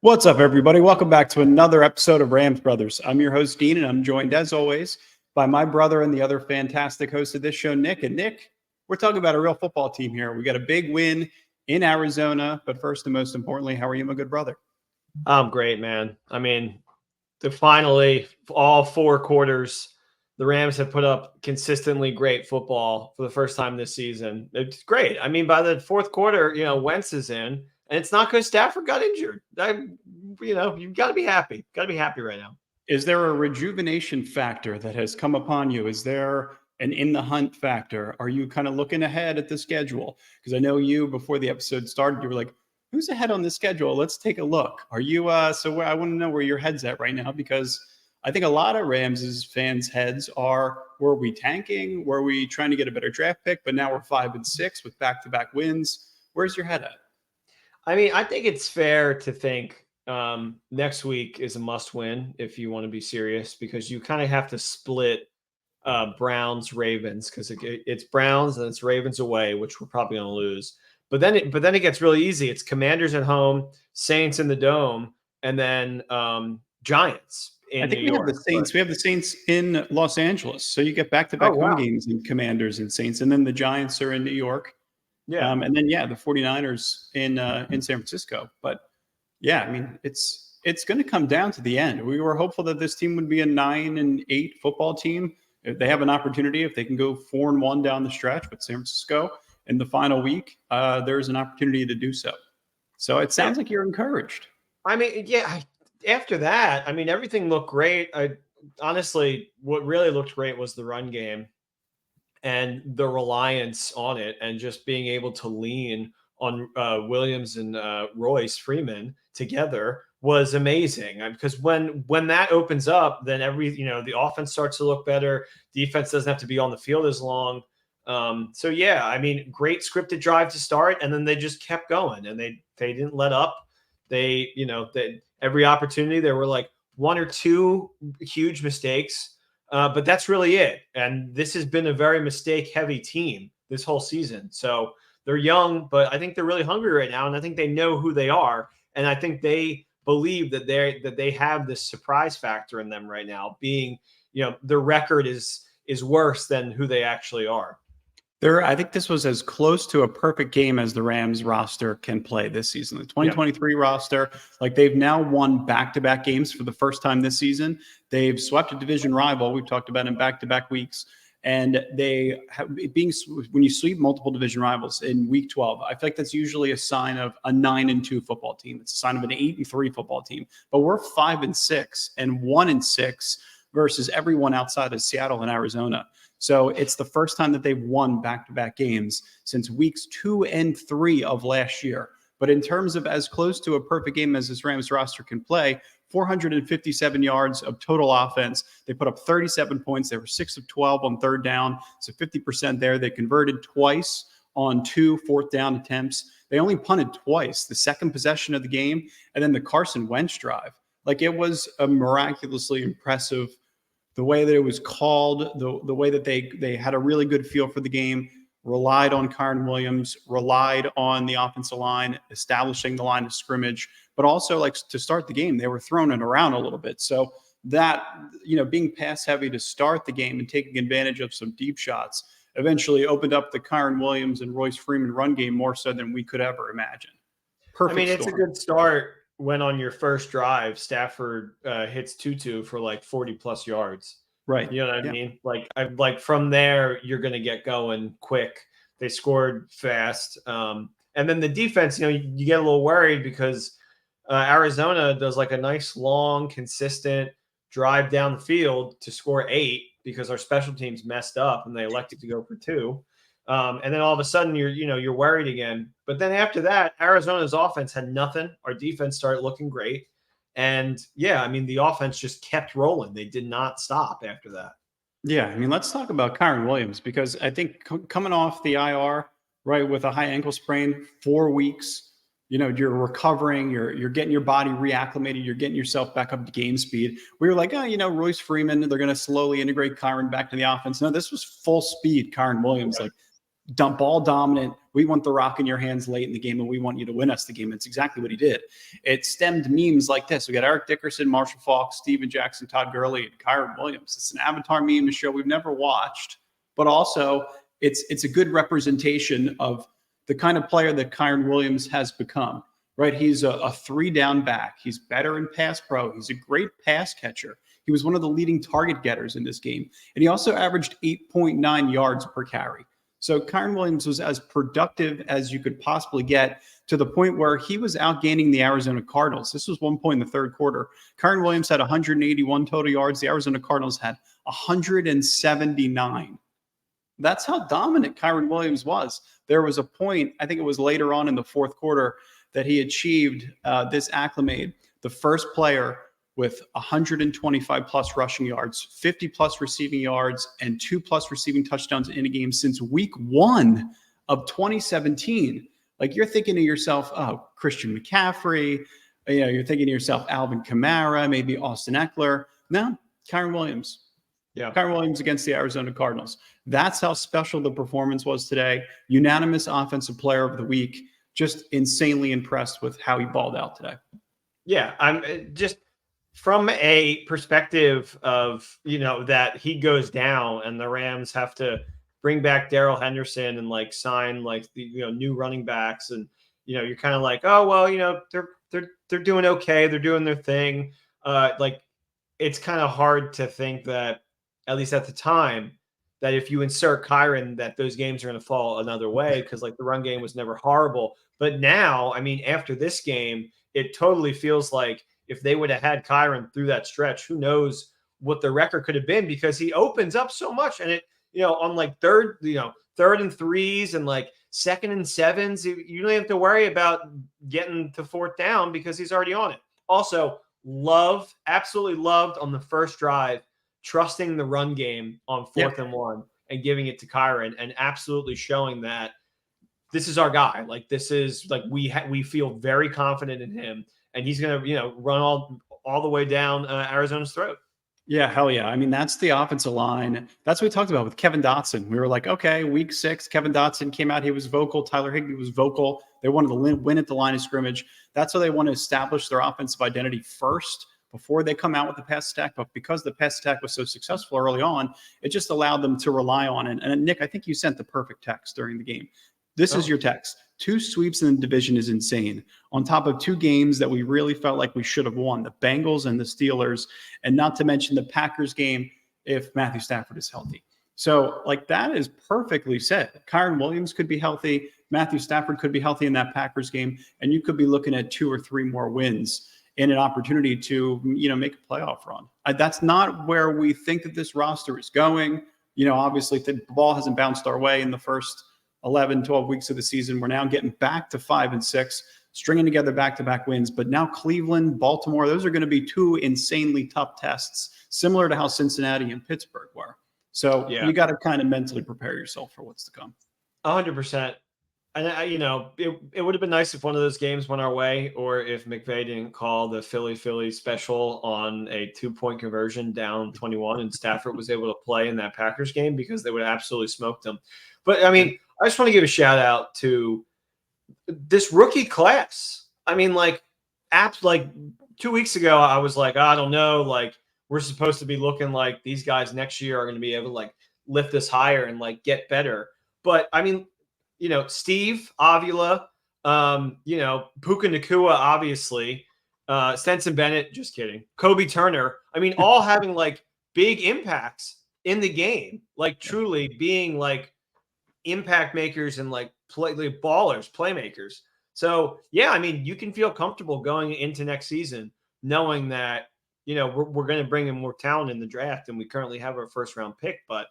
What's up, everybody? Welcome back to another episode of Rams Brothers. I'm your host, Dean, and I'm joined, as always, by my brother and the other fantastic host of this show, Nick. And Nick, we're talking about a real football team here. We got a big win in Arizona, but first and most importantly, how are you, my good brother? I'm great, man. I mean, finally, all four quarters, the Rams have put up consistently great football for the first time this season. It's great. I mean, by the fourth quarter, Wentz is in, and it's not because Stafford got injured. You've got to be happy. Got to be happy right now. Is there a rejuvenation factor that has come upon you? Is there an in the hunt factor? Are you kind of looking ahead at the schedule? Because I know you, before the episode started, you were like, who's ahead on the schedule? Let's take a look. Are you, I want to know where your head's at right now, because I think a lot of Rams fans' heads are, were we tanking? Were we trying to get a better draft pick? But now we're 5-6 with back-to-back wins. Where's your head at? I mean, I think it's fair to think next week is a must win if you want to be serious, because you kind of have to split Browns Ravens, because it's Browns and it's Ravens away, which we're probably going to lose. But then it gets really easy. It's Commanders at home, Saints in the Dome, and then Giants in I think New we have York. the Saints. We have the Saints in Los Angeles. So you get back-to-back home games and Commanders and Saints, and then the Giants are in New York. Yeah. And then, the 49ers in San Francisco. But, yeah, I mean, it's going to come down to the end. We were hopeful that this team would be a 9-8 football team. If they have an opportunity, if they can go 4-1 down the stretch with San Francisco in the final week, there's an opportunity to do so. So it sounds like you're encouraged. I mean, yeah, after that, I mean, everything looked great. Honestly, what really looked great was the run game and the reliance on it, and just being able to lean on Williams and Royce Freeman together was amazing. Because when that opens up, then the offense starts to look better. Defense doesn't have to be on the field as long. So yeah, I mean, great scripted drive to start, and then they just kept going, and they didn't let up. They every opportunity there were like one or two huge mistakes. But that's really it. And this has been a very mistake-heavy team this whole season. So they're young, but I think they're really hungry right now, and I think they know who they are. And I think they believe that they have this surprise factor in them right now, being, their record is worse than who they actually are. I think this was as close to a perfect game as the Rams roster can play this season. The 2023 roster, like, they've now won back-to-back games for the first time this season. They've swept a division rival. We've talked about in back-to-back weeks. And they have when you sweep multiple division rivals in week 12, I feel like that's usually a sign of a 9-2 football team. It's a sign of an 8-3 football team. But we're 5-6 and 1-6 versus everyone outside of Seattle and Arizona. So it's the first time that they've won back-to-back games since weeks 2 and 3 of last year. But in terms of as close to a perfect game as this Rams roster can play, 457 yards of total offense. They put up 37 points. They were 6 of 12 on third down, so 50% there. They converted twice on 2 fourth down attempts. They only punted twice, the second possession of the game, and then the Carson Wentz drive. Like, it was a miraculously impressive, the way that it was called, the way that they had a really good feel for the game, relied on Kyren Williams, relied on the offensive line, establishing the line of scrimmage, but also, like, to start the game, they were throwing it around a little bit. So that, being pass heavy to start the game and taking advantage of some deep shots eventually opened up the Kyren Williams and Royce Freeman run game more so than we could ever imagine. Perfect. I mean, it's a good start when on your first drive, Stafford hits Tutu for like 40+ yards. Right. You know what I mean? Like from there, you're going to get going quick. They scored fast. And then the defense, you get a little worried because Arizona does like a nice, long, consistent drive down the field to score 8 because our special teams messed up and they elected to go for 2. And then all of a sudden you're worried again. But then after that, Arizona's offense had nothing. Our defense started looking great. And yeah, I mean, the offense just kept rolling. They did not stop after that. Yeah, I mean, let's talk about Kyren Williams, because I think coming off the IR, right, with a high ankle sprain, 4 weeks, you're recovering, you're getting your body reacclimated, you're getting yourself back up to game speed. We were like, Royce Freeman, they're going to slowly integrate Kyren back to the offense. No, this was full speed Kyren Williams. Like, ball dominant. We want the rock in your hands late in the game, and we want you to win us the game. It's exactly what he did. It stemmed memes like this. We got Eric Dickerson, Marshall Faulk, Steven Jackson, Todd Gurley, and Kyren Williams. It's an avatar meme, a show we've never watched, but also it's a good representation of the kind of player that Kyren Williams has become, right? He's a 3-down back. He's better in pass pro. He's a great pass catcher. He was one of the leading target getters in this game. And he also averaged 8.9 yards per carry. So Kyren Williams was as productive as you could possibly get, to the point where he was outgaining the Arizona Cardinals. This was one point in the third quarter. Kyren Williams had 181 total yards. The Arizona Cardinals had 179. That's how dominant Kyren Williams was. There was a point, I think it was later on in the fourth quarter, that he achieved this acclimate, the first player with 125 plus rushing yards, 50 plus receiving yards, and 2 plus receiving touchdowns in a game since week 1 of 2017. Like, you're thinking to yourself, oh, Christian McCaffrey, you're thinking to yourself, Alvin Kamara, maybe Austin Eckler. No, Kyren Williams. Yeah, Kyren Williams against the Arizona Cardinals. That's how special the performance was today. Unanimous offensive player of the week. Just insanely impressed with how he balled out today. Yeah, I'm just from a perspective of, that he goes down and the Rams have to bring back Darrell Henderson and like sign like the new running backs, and you're kind of like, oh well, they're doing okay, they're doing their thing. Like, it's kind of hard to think that, at least at the time, that if you insert Kyren, that those games are going to fall another way, because like the run game was never horrible. But now, I mean, after this game, it totally feels like if they would have had Kyren through that stretch, who knows what the record could have been, because he opens up so much. And it, on like third and threes and like 2nd and 7s, you don't have to worry about getting to 4th down because he's already on it. Also, absolutely loved on the first drive, trusting the run game on 4th and 1 and giving it to Kyren, and absolutely showing that this is our guy. Like, this is like, we feel very confident in him, and he's going to, run all the way down Arizona's throat. Yeah, hell yeah. I mean, that's the offensive line. That's what we talked about with Kevin Dotson. We were like, okay, week 6, Kevin Dotson came out. He was vocal. Tyler Higbee was vocal. They wanted to win at the line of scrimmage. That's how they want to establish their offensive identity first before they come out with the pass attack. But because the pass attack was so successful early on, it just allowed them to rely on it. And Nick, I think you sent the perfect text during the game. This is your text. 2 sweeps in the division is insane. On top of 2 games that we really felt like we should have won, the Bengals and the Steelers, and not to mention the Packers game if Matthew Stafford is healthy. So, like, that is perfectly said. Kyren Williams could be healthy. Matthew Stafford could be healthy in that Packers game, and you could be looking at 2 or 3 more wins in an opportunity to, make a playoff run. That's not where we think that this roster is going. Obviously, the ball hasn't bounced our way in the first 11, 12 weeks of the season. We're now getting back to 5 and 6, stringing together back-to-back wins. But now Cleveland, Baltimore, those are going to be 2 insanely tough tests, similar to how Cincinnati and Pittsburgh were. So you got to kind of mentally prepare yourself for what's to come. 100%. And it would have been nice if one of those games went our way, or if McVay didn't call the Philly special on a 2-point conversion down 21 and Stafford was able to play in that Packers game, because they would have absolutely smoked them. But I mean, I just want to give a shout out to this rookie class. I mean, like 2 weeks ago, I was like, I don't know, like, we're supposed to be looking like these guys next year are going to be able to like lift us higher and like get better. But I mean, Steve Avila, Puka Nacua, obviously, Stenson Bennett, just kidding, Kobe Turner. I mean, all having like big impacts in the game, like truly being like impact makers and like ballers, playmakers. So yeah, I mean, you can feel comfortable going into next season knowing that, we're going to bring in more talent in the draft, and we currently have our 1st round pick. But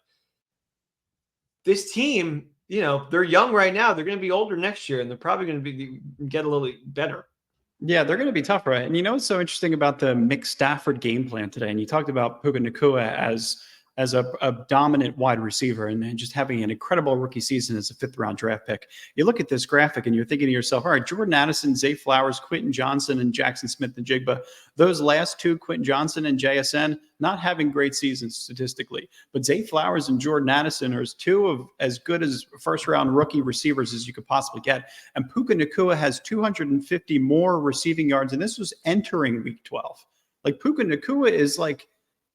this team, they're young right now. They're going to be older next year, and they're probably going to get a little better. Yeah, they're going to be tough, right? And what's so interesting about the Mick Stafford game plan today? And you talked about Puka Nacua as as a dominant wide receiver and just having an incredible rookie season as a 5th-round draft pick. You look at this graphic and you're thinking to yourself, all right, Jordan Addison, Zay Flowers, Quentin Johnson, and Jackson Smith and Jigba, those last two, Quentin Johnson and JSN, not having great seasons statistically. But Zay Flowers and Jordan Addison are two of as good as first-round rookie receivers as you could possibly get. And Puka Nacua has 250 more receiving yards, and this was entering week 12. Like Puka Nacua is like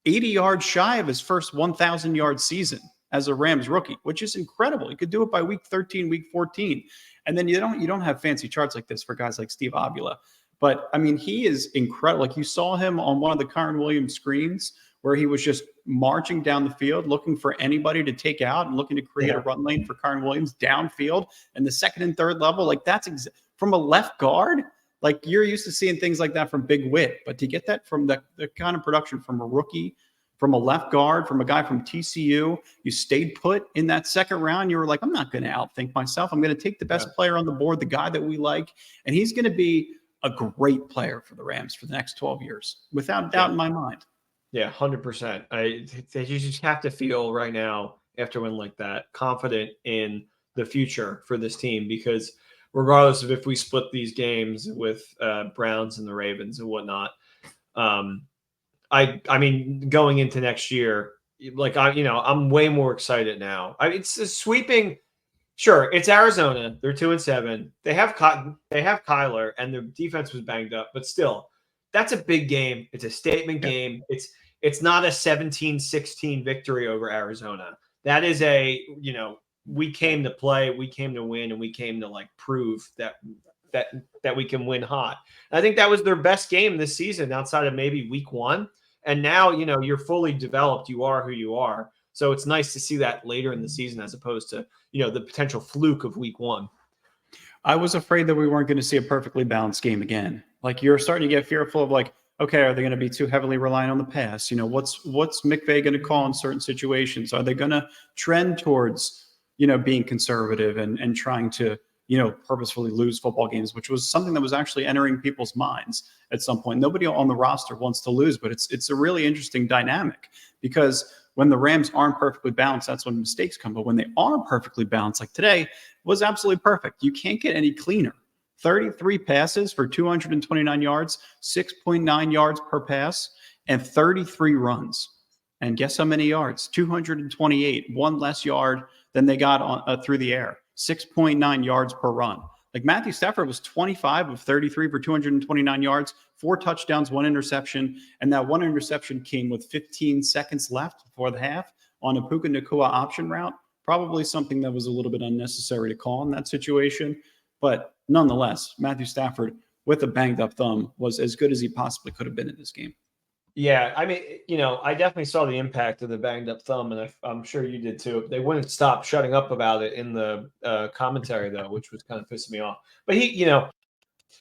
80 yards shy of his first 1,000-yard season as a Rams rookie, which is incredible. He could do it by week 13, week 14. And then you don't have fancy charts like this for guys like Steve Avila. But, I mean, he is incredible. Like you saw him on one of the Kyren Williams screens where he was just marching down the field looking for anybody to take out and looking to create a run lane for Kyren Williams downfield. And the second and third level, like that's from a left guard. Like you're used to seeing things like that from Big Whit, but to get that from the kind of production from a rookie, from a left guard, from a guy from TCU, you stayed put in that second round. You were like, I'm not going to outthink myself. I'm going to take the best player on the board, the guy that we like, and he's going to be a great player for the Rams for the next 12 years, without doubt in my mind. Yeah, 100%. You just have to feel right now after a win like that, confident in the future for this team, because regardless of if we split these games with Browns and the Ravens and whatnot, I mean, going into next year, like I'm way more excited now. It's a sweeping. Sure, it's Arizona. They're 2-7. They have Kyler, and their defense was banged up, but still, that's a big game. It's a statement game. It's not a 17-16 victory over Arizona. That is we came to play, we came to win, and we came to like prove that we can win hot. And I think that was their best game this season outside of maybe week 1. And now, you're fully developed. You are who you are. So it's nice to see that later in the season as opposed to, the potential fluke of week 1. I was afraid that we weren't going to see a perfectly balanced game again. Like you're starting to get fearful of like, okay, are they going to be too heavily reliant on the pass? What's McVay going to call in certain situations? Are they going to trend towards, being conservative and trying to, purposefully lose football games, which was something that was actually entering people's minds at some point. Nobody on the roster wants to lose, but it's a really interesting dynamic because when the Rams aren't perfectly balanced, that's when mistakes come. But when they are perfectly balanced, like today, was absolutely perfect. You can't get any cleaner. 33 passes for 229 yards, 6.9 yards per pass, and 33 runs. And guess how many yards? 228, one less yard than they got on through the air. 6.9 yards per run. Like Matthew Stafford was 25 of 33 for 229 yards, 4 touchdowns, 1 interception. And that 1 interception came with 15 seconds left before the half on a Puka Nacua option route. Probably something that was a little bit unnecessary to call in that situation. But nonetheless, Matthew Stafford with a banged up thumb was as good as he possibly could have been in this game. Yeah, I mean, I definitely saw the impact of the banged up thumb, and I'm sure you did too. They wouldn't stop shutting up about it in the commentary, though, which was kind of pissing me off. But he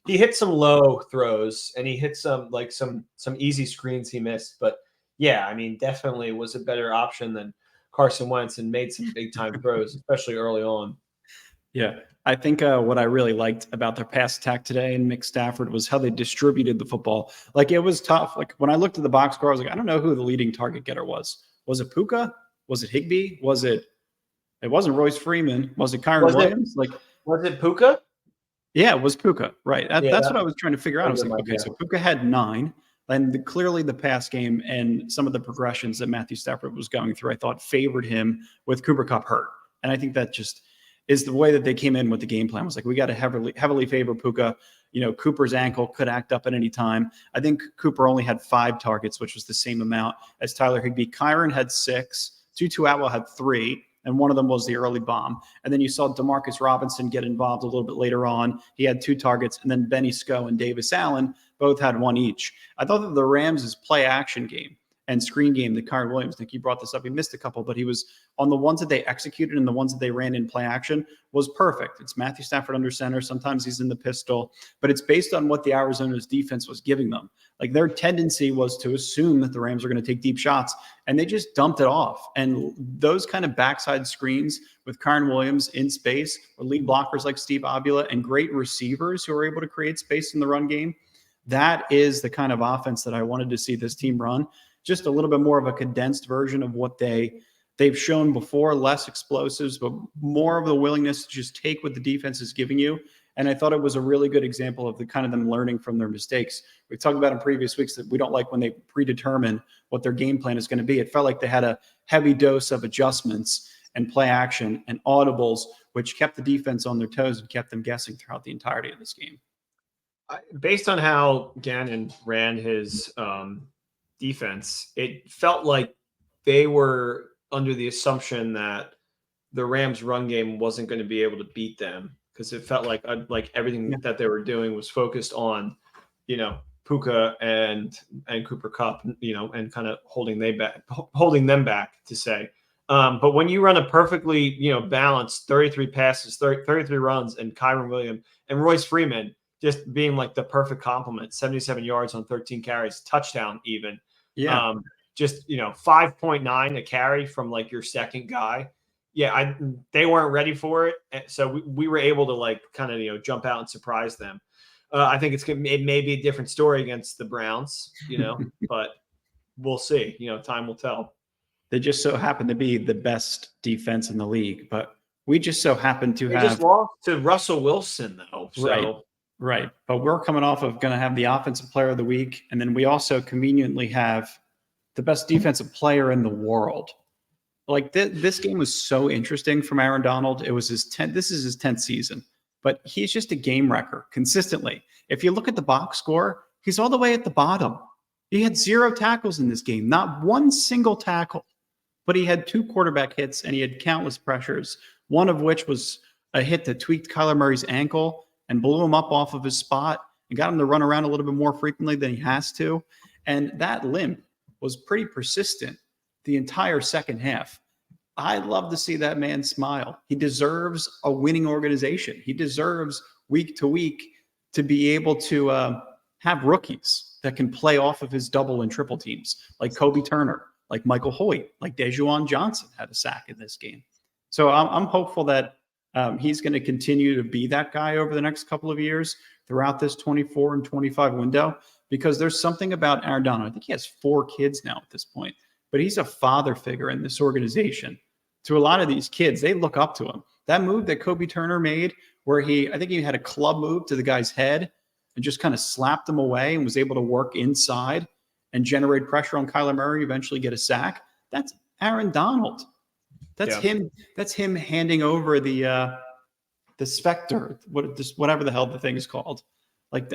hit some low throws, and he hit some easy screens he missed. But yeah, I mean, definitely was a better option than Carson Wentz and made some big time throws, especially early on. Yeah, I think what I really liked about their pass attack today and Mick Stafford was how they distributed the football. Like it was tough. Like when I looked at the box score, I was like, I don't know who the leading target getter was. Was it Puka? Was it Higbee? It wasn't Royce Freeman. Was it Kyren Williams? Was it Puka? Yeah, it was Puka. Right. That's what I was trying to figure out. I was like, okay, so Puka had 9. And clearly the pass game and some of the progressions that Matthew Stafford was going through, I thought favored him with Cooper Kupp hurt. And I think that just is the way that they came in with the game plan. Was like, we got to heavily favor Puka. Cooper's ankle could act up at any time. I think Cooper only had 5 targets, which was the same amount as Tyler Higbee. Kyren had 6. Tutu Atwell had 3, and one of them was the early bomb. And then you saw Demarcus Robinson get involved a little bit later on. He had 2 targets, and then Benny Sko and Davis Allen both had 1 each. I thought that the Rams' play action game and screen game that Kyren Williams, I think you brought this up, he missed a couple, but he was on the ones that they executed and the ones that they ran in play action was perfect. It's Matthew Stafford under center. Sometimes he's in the pistol, but it's based on what the Arizona's defense was giving them. Like their tendency was to assume that the Rams are going to take deep shots, and they just dumped it off. And those kind of backside screens with Kyren Williams in space, or lead blockers like Steve Avila, and great receivers who are able to create space in the run game, that is the kind of offense that I wanted to see this team run. just a little bit more of a condensed version of what they've shown before, less explosives, but more of the willingness to just take what the defense is giving you. And I thought it was a really good example of the kind of them learning from their mistakes. We talked about in previous weeks that we don't like when they predetermine what their game plan is going to be. It felt like they had a heavy dose of adjustments and play action and audibles, which kept the defense on their toes and kept them guessing throughout the entirety of this game. Based on how Gannon ran his defense, it felt like they were under the assumption that the Rams run game wasn't going to be able to beat them, because it felt like everything that they were doing was focused on, Puka and Cooper Kupp, and kind of holding them back to say. But when you run a perfectly, balanced 33 passes, 33 runs, and Kyren Williams and Royce Freeman just being like the perfect complement, 77 yards on 13 carries, touchdown even. Yeah. Just 5.9 a carry from like your second guy. Yeah, they weren't ready for it, so we were able to kind of jump out and surprise them. I think it may be a different story against the Browns, but we'll see. Time will tell. They just so happen to be the best defense in the league, but we just so happen to have just lost to Russell Wilson though. So. Right. But we're coming off of going to have the offensive player of the week, and then we also conveniently have the best defensive player in the world. Like this game was so interesting from Aaron Donald. It was this is his 10th season, but he's just a game wrecker consistently. If you look at the box score, he's all the way at the bottom. He had 0 tackles in this game, not one single tackle, but he had 2 quarterback hits and he had countless pressures, one of which was a hit that tweaked Kyler Murray's ankle and blew him up off of his spot and got him to run around a little bit more frequently than he has to. And that limp was pretty persistent the entire second half. I love to see that man smile. He deserves a winning organization. He deserves week to week to be able to have rookies that can play off of his double and triple teams, like Kobe Turner, like Michael Hoyt, like Dejuan Johnson had a sack in this game. So I'm hopeful that he's going to continue to be that guy over the next couple of years throughout this 24 and 25 window, because there's something about Aaron Donald. I think he has 4 kids now at this point, but he's a father figure in this organization. To a lot of these kids, they look up to him. That move that Kobe Turner made, where I think he had a club move to the guy's head and just kind of slapped him away and was able to work inside and generate pressure on Kyler Murray, eventually get a sack. That's Aaron Donald. That's him. That's him handing over the specter, whatever the hell the thing is called. What's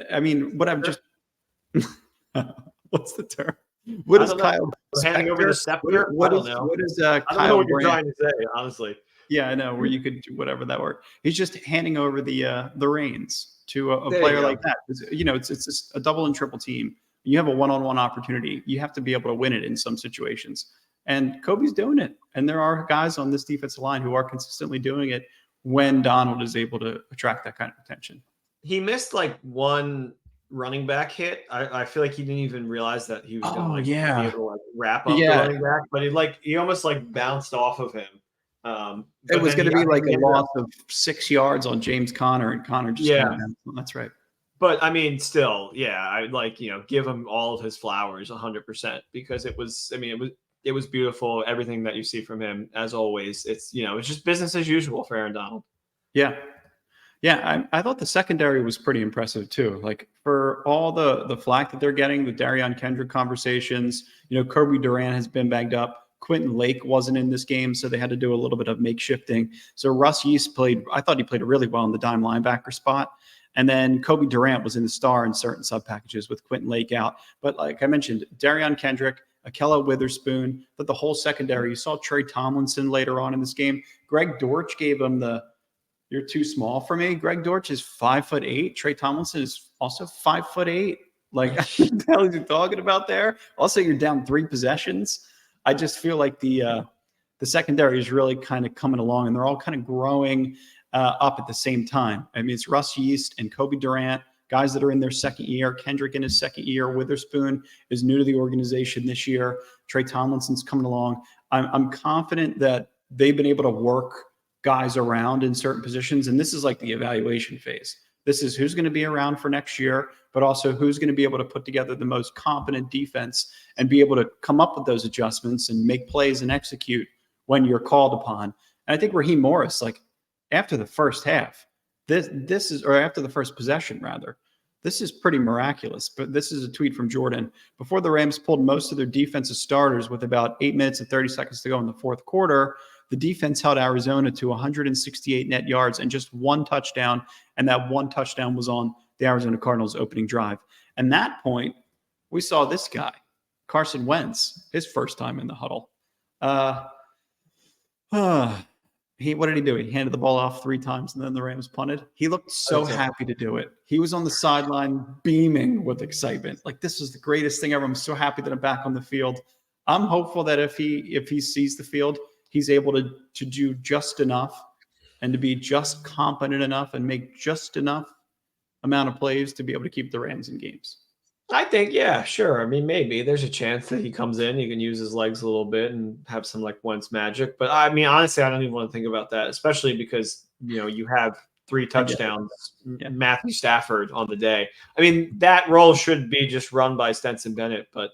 the term? What is Kyle handing over the scepter? What is Kyle? I don't know what you're trying to say, honestly. Yeah, I know, where you could do whatever that word. He's just handing over the reins to a player like that. It's just a double and triple team. You have a one-on-one opportunity. You have to be able to win it in some situations. And Kobe's doing it. And there are guys on this defensive line who are consistently doing it when Donald is able to attract that kind of attention. He missed one running back hit. I feel like he didn't even realize that he was going to be able to wrap up the running back, but he almost bounced off of him. It was going to be a loss of 6 yards on James Conner, and Conner just that's right. But I mean, still, I give him all of his flowers 100%, because it was beautiful. Everything that you see from him, as always, it's just business as usual for Aaron Donald. Yeah. Yeah, I thought the secondary was pretty impressive too. Like, for all the flack that they're getting, the Darion Kendrick conversations, Kobe Durant has been banged up. Quentin Lake wasn't in this game, so they had to do a little bit of makeshifting. So Russ Yeast I thought he played really well in the dime linebacker spot. And then Kobe Durant was in the star in certain sub packages with Quentin Lake out. But like I mentioned, Darion Kendrick, Akella Witherspoon, but the whole secondary. You saw Trey Tomlinson later on in this game. Greg Dortch gave him you're too small for me. Greg Dortch is 5'8". Trey Tomlinson is also 5'8". Like, what the hell are you talking about there? Also, you're down 3 possessions. I just feel like the secondary is really kind of coming along, and they're all kind of growing up at the same time. I mean, it's Russ Yeast and Kobe Durant, guys that are in their second year. Kendrick in his second year. Witherspoon is new to the organization this year. Trey Tomlinson's coming along. I'm confident that they've been able to work guys around in certain positions, and this is like the evaluation phase. This is who's going to be around for next year, but also who's going to be able to put together the most competent defense and be able to come up with those adjustments and make plays and execute when you're called upon. And I think Raheem Morris, like after the first half, this is, or after the first possession rather, this is pretty miraculous. But this is a tweet from Jordan. Before the Rams pulled most of their defensive starters with about 8 minutes and 30 seconds to go in the fourth quarter, the defense held Arizona to 168 net yards and just one touchdown. And that one touchdown was on the Arizona Cardinals opening drive. And that point, we saw this guy, Carson Wentz, his first time in the huddle. What did he do? He handed the ball off 3 times and then the Rams punted. He looked so happy to do it. He was on the sideline beaming with excitement. Like, this is the greatest thing ever. I'm so happy that I'm back on the field. I'm hopeful that if he sees the field, he's able to do just enough and to be just competent enough and make just enough amount of plays to be able to keep the Rams in games. I think, yeah, sure. I mean, maybe there's a chance that he comes in, he can use his legs a little bit and have some like Wentz magic. But I mean, honestly, I don't even want to think about that, especially because, you have 3 touchdowns, Matthew Stafford on the day. I mean, that role should be just run by Stetson Bennett, but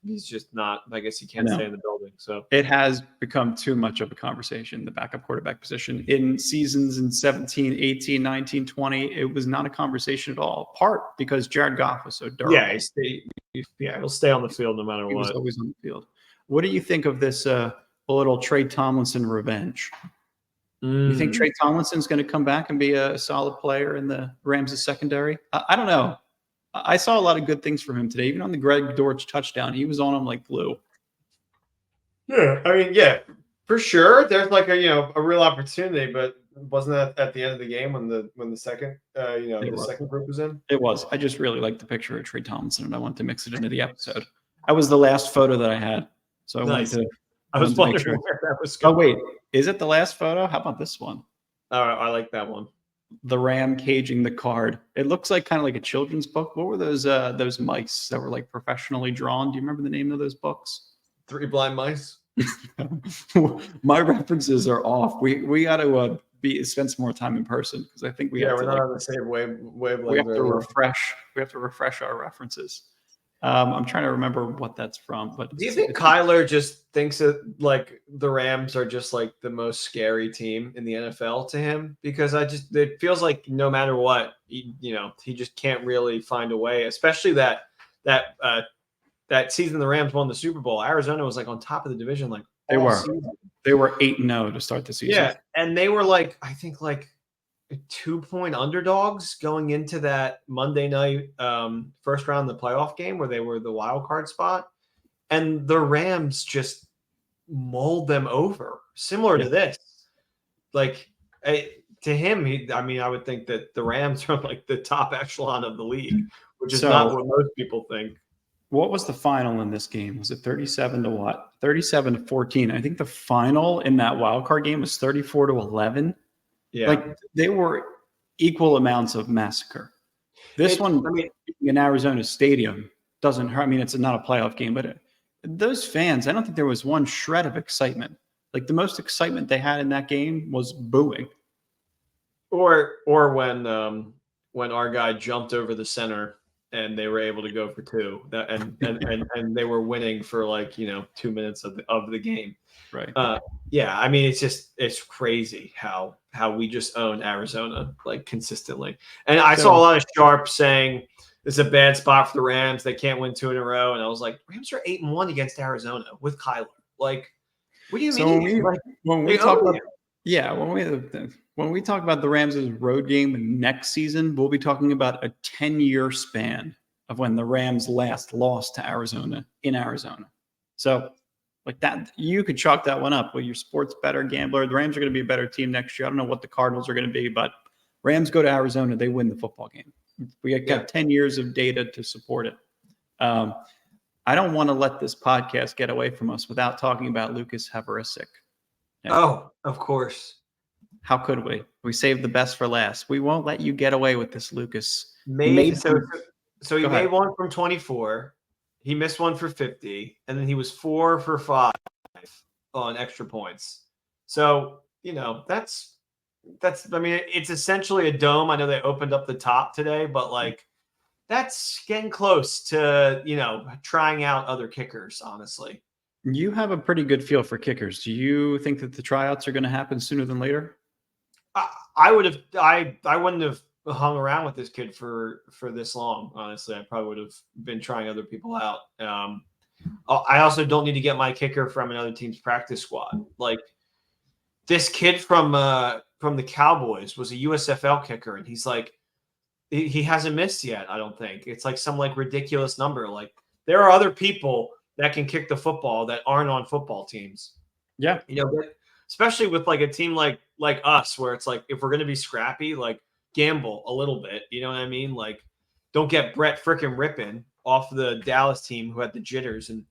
he's just not. I guess he can't stay in the building. So it has become too much of a conversation, the backup quarterback position. In seasons in 17, 18, 19, 20, it was not a conversation at all. Part because Jared Goff was so durable. Yeah, he'll stay on the field no matter what. He was always on the field. What do you think of this little Trey Tomlinson revenge? You think Trey Tomlinson's going to come back and be a solid player in the Rams' secondary? I don't know. I saw a lot of good things from him today. Even on the Greg Dortch touchdown, he was on him like glue. Yeah, I mean, yeah, for sure. There's like a real opportunity, but wasn't that at the end of the game when the second second group was in? It was. I just really liked the picture of Trey Tomlinson, and I wanted to mix it into the episode. That was the last photo that I had, so I wanted to. I was wondering where that was going. Oh wait, is it the last photo? How about this one? All right, I like that one. The ram caging the card. It looks like kind of like a children's book. What were those mice that were like professionally drawn? Do you remember the name of those books? 3 Blind Mice. My references are off. We got to spend some more time in person because I think we're not on the same wavelength. We have to refresh. We have to refresh our references. I'm trying to remember what that's from. But do you think Kyler just thinks that like the Rams are just like the most scary team in the NFL to him? Because it feels like no matter what, he just can't really find a way. Especially that season the Rams won the Super Bowl. Arizona was like on top of the division, like they were 8-0 to start the season. Yeah, and they were like I think like 2-point underdogs going into that Monday night first round of the playoff game where they were the wild card spot, and the Rams just mulled them over, similar to this. Like to him, I would think that the Rams are like the top echelon of the league, which is not what most people think. What was the final in this game? Was it 37 to what? 37 to 14. I think the final in that wild card game was 34 to 11. Yeah, like they were equal amounts of massacre. This one, in Arizona Stadium doesn't hurt. I mean, it's not a playoff game, but those fans, I don't think there was one shred of excitement. Like the most excitement they had in that game was booing. Or when our guy jumped over the center and they were able to go for 2, and they were winning for 2 minutes of the game. Right. Yeah, I mean, it's crazy how we just own Arizona like consistently. And I saw a lot of sharps saying this is a bad spot for the Rams. They can't win 2 in a row. And I was like, Rams are 8-1 against Arizona with Kyler. Like, what do you mean? When we talk about the Rams' road game next season, we'll be talking about a 10-year span of when the Rams last lost to Arizona in Arizona. So like that, you could chalk that one up. Well, your sports better gambler. The Rams are going to be a better team next year. I don't know what the Cardinals are going to be, but Rams go to Arizona, they win the football game. We got 10 years of data to support it. I don't want to let this podcast get away from us without talking about Lucas Heverisic. Yeah. Oh, of course. How could we? We saved the best for last. We won't let you get away with this, Lucas. So he made one from 24. He missed one for 50, and then he was 4 for 5 on extra points. So, that's I mean, it's essentially a dome. I know they opened up the top today, but like that's getting close to, trying out other kickers, honestly. You have a pretty good feel for kickers. Do you think that the tryouts are going to happen sooner than later? I wouldn't have hung around with this kid for this long. Honestly, I probably would have been trying other people out. I also don't need to get my kicker from another team's practice squad. Like this kid from the Cowboys was a USFL kicker, and he's like, he hasn't missed yet. I don't think it's like some like ridiculous number. Like there are other people that can kick the football that aren't on football teams. Yeah, but especially with like a team like us, where it's like if we're gonna be scrappy, like gamble a little bit. You know what I mean? Like don't get Brett frickin' Rippin off the Dallas team who had the jitters and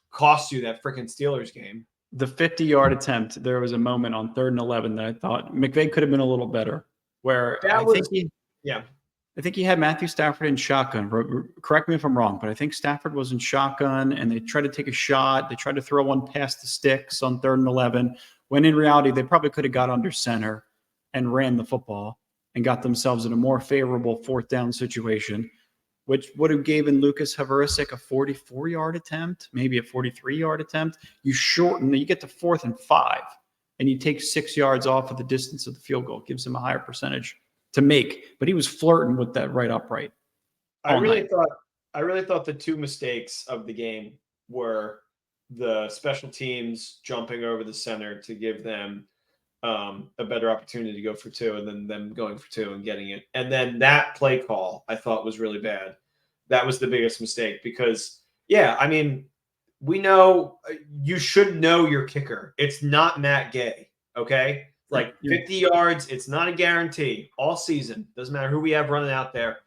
cost you that frickin' Steelers game. The 50-yard attempt, there was a moment on 3rd and 11 that I thought McVay could have been a little better. Where I think he had Matthew Stafford in shotgun. Correct me if I'm wrong, but I think Stafford was in shotgun, and they tried to take a shot. They tried to throw one past the sticks on 3rd and 11, when in reality, they probably could have got under center and ran the football and got themselves in a more favorable 4th down situation, which would have given Lucas Havarisic a 44-yard attempt, maybe a 43-yard attempt. You get to 4th and 5, and you take 6 yards off of the distance of the field goal. It gives him a higher percentage to make, but he was flirting with that right upright. I really thought the two mistakes of the game were the special teams jumping over the center to give them a better opportunity to go for 2, and then them going for 2 and getting it. And then that play call I thought was really bad. That was the biggest mistake because, I mean, we know you should know your kicker. It's not Matt Gay, okay? Like 50 yards, it's not a guarantee all season. Doesn't matter who we have running out there.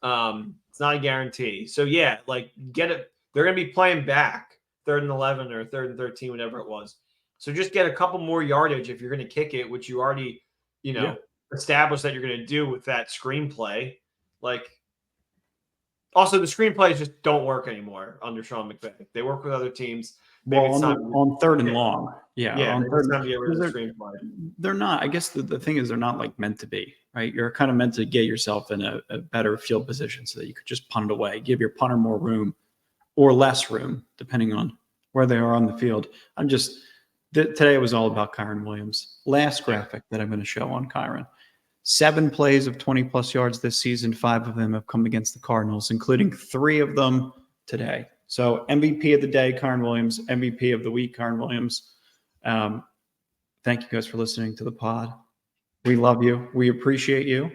It's not a guarantee. So, like get it. They're going to be playing back 3rd and 11 or 3rd and 13, whatever it was. So just get a couple more yardage if you're going to kick it, which you already, established that you're going to do with that screenplay. Like, also the screenplays just don't work anymore under Sean McVay. They work with other teams. Maybe on 3rd and long. On 3rd time to get rid of the screenplay. They're not. I guess the thing is they're not like meant to be, right? You're kind of meant to get yourself in a better field position so that you could just punt it away, give your punter more room or less room, depending on where they are on the field. Today was all about Kyren Williams. Last graphic that I'm going to show on Kyren. 7 plays of 20-plus yards this season. 5 of them have come against the Cardinals, including 3 of them today. So MVP of the day, Kyren Williams. MVP of the week, Kyren Williams. Thank you guys for listening to the pod. We love you. We appreciate you.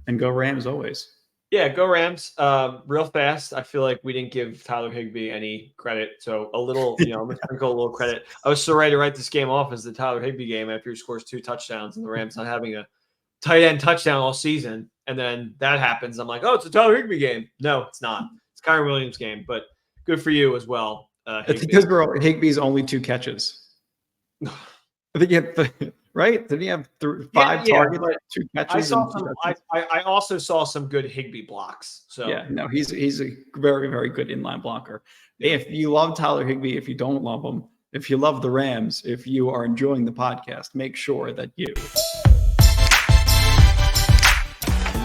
And go Rams always. Yeah, go Rams. Real fast, I feel like we didn't give Tyler Higbee any credit. So a little, I'm going to sprinkle a little credit. I was so ready to write this game off as the Tyler Higbee game after he scores 2 touchdowns and the Rams not having a tight end touchdown all season. And then that happens. I'm like, oh, it's a Tyler Higbee game. No, it's not. It's Kyren Williams' game. But good for you as well. It's because Higbee's only 2 catches. I think he had right? Did he have 5 targets, 2 catches? I also saw some good Higbee blocks. So he's a very, very good inline blocker. If you love Tyler Higbee, if you don't love him, if you love the Rams, if you are enjoying the podcast, make sure that you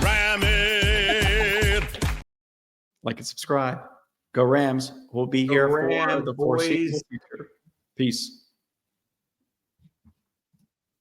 ram it, like and subscribe. Go Rams. We'll be here for the foreseeable future. Peace.